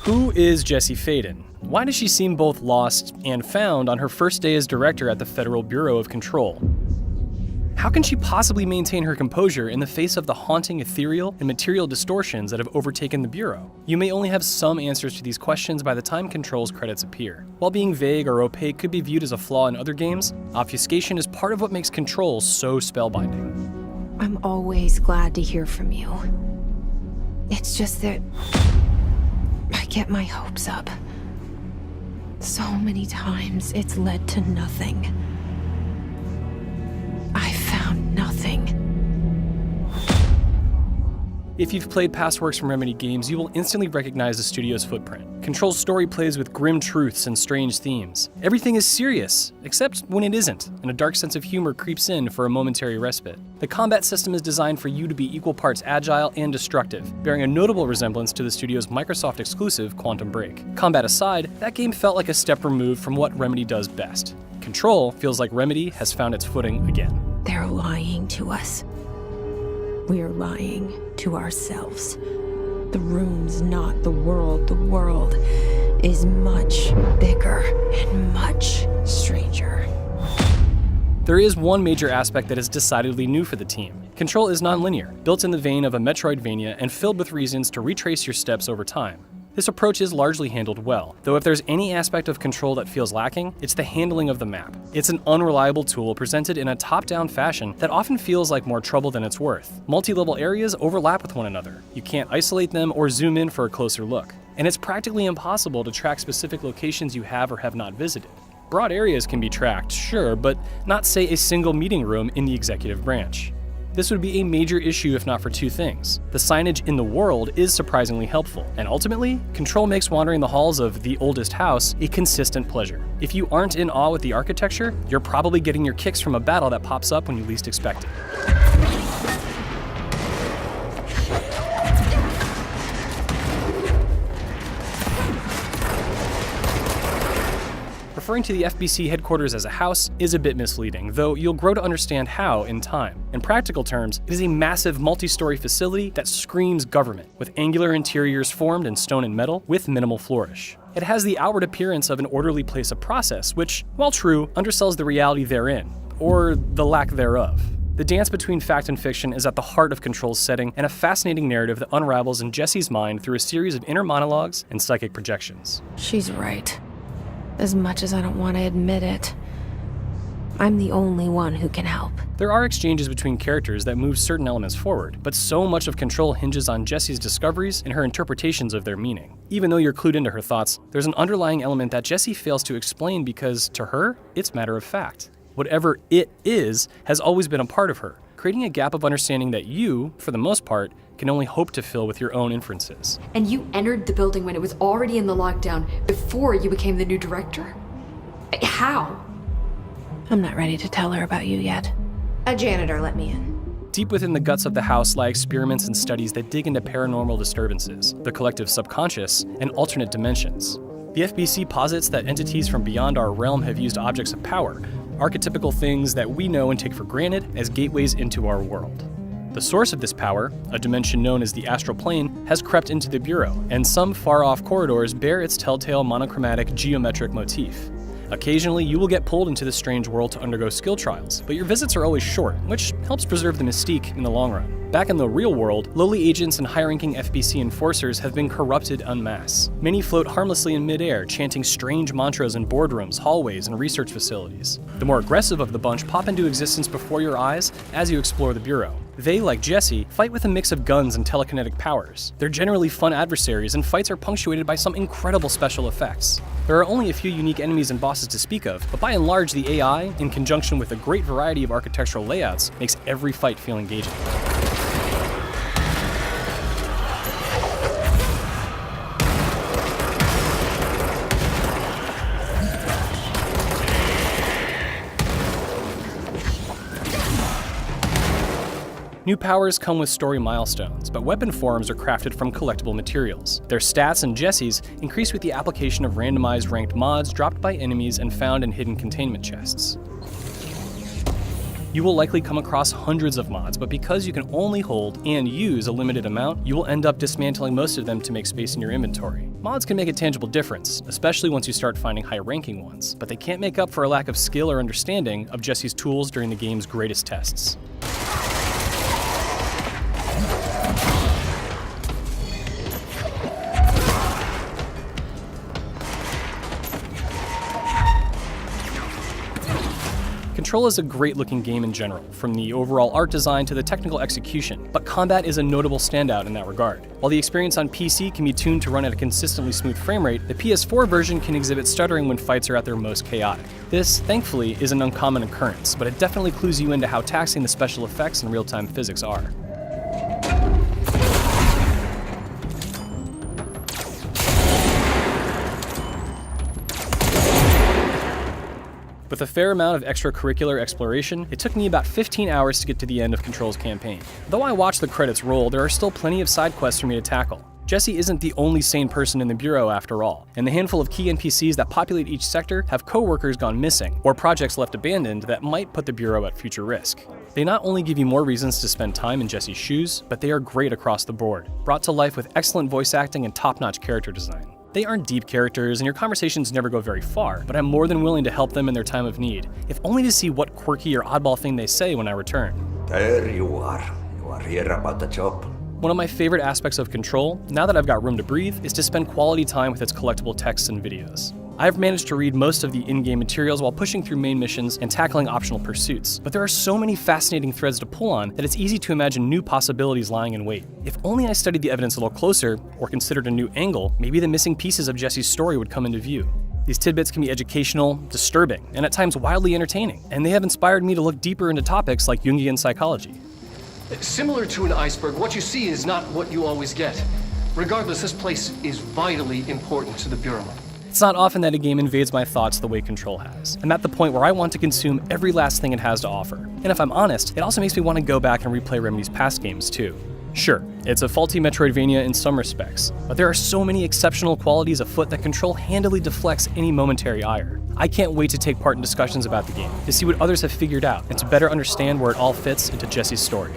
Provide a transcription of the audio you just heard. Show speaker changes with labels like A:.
A: Who is Jesse Faden? Why does she seem both lost and found on her first day as director at the Federal Bureau of Control? How can she possibly maintain her composure in the face of the haunting ethereal and material distortions that have overtaken the Bureau? You may only have some answers to these questions by the time Control's credits appear. While being vague or opaque could be viewed as a flaw in other games, obfuscation is part of what makes Control so spellbinding.
B: I'm always glad to hear from you. It's just that I get my hopes up. So many times it's led to nothing. I found nothing.
A: If you've played past works from Remedy games, you will instantly recognize the studio's footprint. Control's story plays with grim truths and strange themes. Everything is serious, except when it isn't, and a dark sense of humor creeps in for a momentary respite. The combat system is designed for you to be equal parts agile and destructive, bearing a notable resemblance to the studio's Microsoft exclusive Quantum Break. Combat aside, that game felt like a step removed from what Remedy does best. Control feels like Remedy has found its footing again.
B: They're lying to us. We're lying to ourselves. The room's not the world. The world is much bigger and much stranger.
A: There is one major aspect that is decidedly new for the team. Control is non-linear, built in the vein of a Metroidvania and filled with reasons to retrace your steps over time. This approach is largely handled well, though if there's any aspect of Control that feels lacking, it's the handling of the map. It's an unreliable tool presented in a top-down fashion that often feels like more trouble than it's worth. Multi-level areas overlap with one another. You can't isolate them or zoom in for a closer look. And it's practically impossible to track specific locations you have or have not visited. Broad areas can be tracked, sure, but not, say, a single meeting room in the executive branch. This would be a major issue if not for two things. The signage in the world is surprisingly helpful, and ultimately, Control makes wandering the halls of the oldest house a consistent pleasure. If you aren't in awe with the architecture, you're probably getting your kicks from a battle that pops up when you least expect it. Referring to the FBC headquarters as a house is a bit misleading, though you'll grow to understand how in time. In practical terms, it is a massive multi-story facility that screams government, with angular interiors formed in stone and metal with minimal flourish. It has the outward appearance of an orderly place of process, which, while true, undersells the reality therein, or the lack thereof. The dance between fact and fiction is at the heart of Control's setting and a fascinating narrative that unravels in Jesse's mind through a series of inner monologues and psychic projections.
B: She's right. As much as I don't want to admit it, I'm the only one who can help.
A: There are exchanges between characters that move certain elements forward, but so much of Control hinges on Jesse's discoveries and her interpretations of their meaning. Even though you're clued into her thoughts, there's an underlying element that Jesse fails to explain because, to her, it's matter of fact. Whatever it is has always been a part of her, creating a gap of understanding that you, for the most part, can only hope to fill with your own inferences.
C: And you entered the building when it was already in the lockdown, before you became the new director? How?
B: I'm not ready to tell her about you yet. A janitor let me in.
A: Deep within the guts of the house lie experiments and studies that dig into paranormal disturbances, the collective subconscious, and alternate dimensions. The FBC posits that entities from beyond our realm have used objects of power, archetypical things that we know and take for granted, as gateways into our world. The source of this power, a dimension known as the astral plane, has crept into the Bureau, and some far-off corridors bear its telltale monochromatic geometric motif. Occasionally, you will get pulled into this strange world to undergo skill trials, but your visits are always short, which helps preserve the mystique in the long run. Back in the real world, lowly agents and high-ranking FBC enforcers have been corrupted en masse. Many float harmlessly in midair, chanting strange mantras in boardrooms, hallways, and research facilities. The more aggressive of the bunch pop into existence before your eyes as you explore the Bureau. They, like Jesse, fight with a mix of guns and telekinetic powers. They're generally fun adversaries, and fights are punctuated by some incredible special effects. There are only a few unique enemies and bosses to speak of, but by and large the AI, in conjunction with a great variety of architectural layouts, makes every fight feel engaging. New powers come with story milestones, but weapon forms are crafted from collectible materials. Their stats and Jesse's increase with the application of randomized ranked mods dropped by enemies and found in hidden containment chests. You will likely come across hundreds of mods, but because you can only hold and use a limited amount, you will end up dismantling most of them to make space in your inventory. Mods can make a tangible difference, especially once you start finding high-ranking ones, but they can't make up for a lack of skill or understanding of Jesse's tools during the game's greatest tests. Control is a great-looking game in general, from the overall art design to the technical execution, but combat is a notable standout in that regard. While the experience on PC can be tuned to run at a consistently smooth frame rate, the PS4 version can exhibit stuttering when fights are at their most chaotic. This, thankfully, is an uncommon occurrence, but it definitely clues you into how taxing the special effects and real-time physics are. With a fair amount of extracurricular exploration, it took me about 15 hours to get to the end of Control's campaign. Though I watched the credits roll, there are still plenty of side quests for me to tackle. Jesse isn't the only sane person in the Bureau after all, and the handful of key NPCs that populate each sector have co-workers gone missing, or projects left abandoned that might put the Bureau at future risk. They not only give you more reasons to spend time in Jesse's shoes, but they are great across the board, brought to life with excellent voice acting and top-notch character design. They aren't deep characters, and your conversations never go very far, but I'm more than willing to help them in their time of need, if only to see what quirky or oddball thing they say when I return.
D: There you are. You are here about the job.
A: One of my favorite aspects of Control, now that I've got room to breathe, is to spend quality time with its collectible texts and videos. I've managed to read most of the in-game materials while pushing through main missions and tackling optional pursuits, but there are so many fascinating threads to pull on that it's easy to imagine new possibilities lying in wait. If only I studied the evidence a little closer, or considered a new angle, maybe the missing pieces of Jesse's story would come into view. These tidbits can be educational, disturbing, and at times wildly entertaining, and they have inspired me to look deeper into topics like Jungian psychology.
E: Similar to an iceberg, what you see is not what you always get. Regardless, this place is vitally important to the Bureau.
A: It's not often that a game invades my thoughts the way Control has. I'm at the point where I want to consume every last thing it has to offer. And if I'm honest, it also makes me want to go back and replay Remedy's past games too. Sure, it's a faulty Metroidvania in some respects, but there are so many exceptional qualities afoot that Control handily deflects any momentary ire. I can't wait to take part in discussions about the game, to see what others have figured out, and to better understand where it all fits into Jesse's story.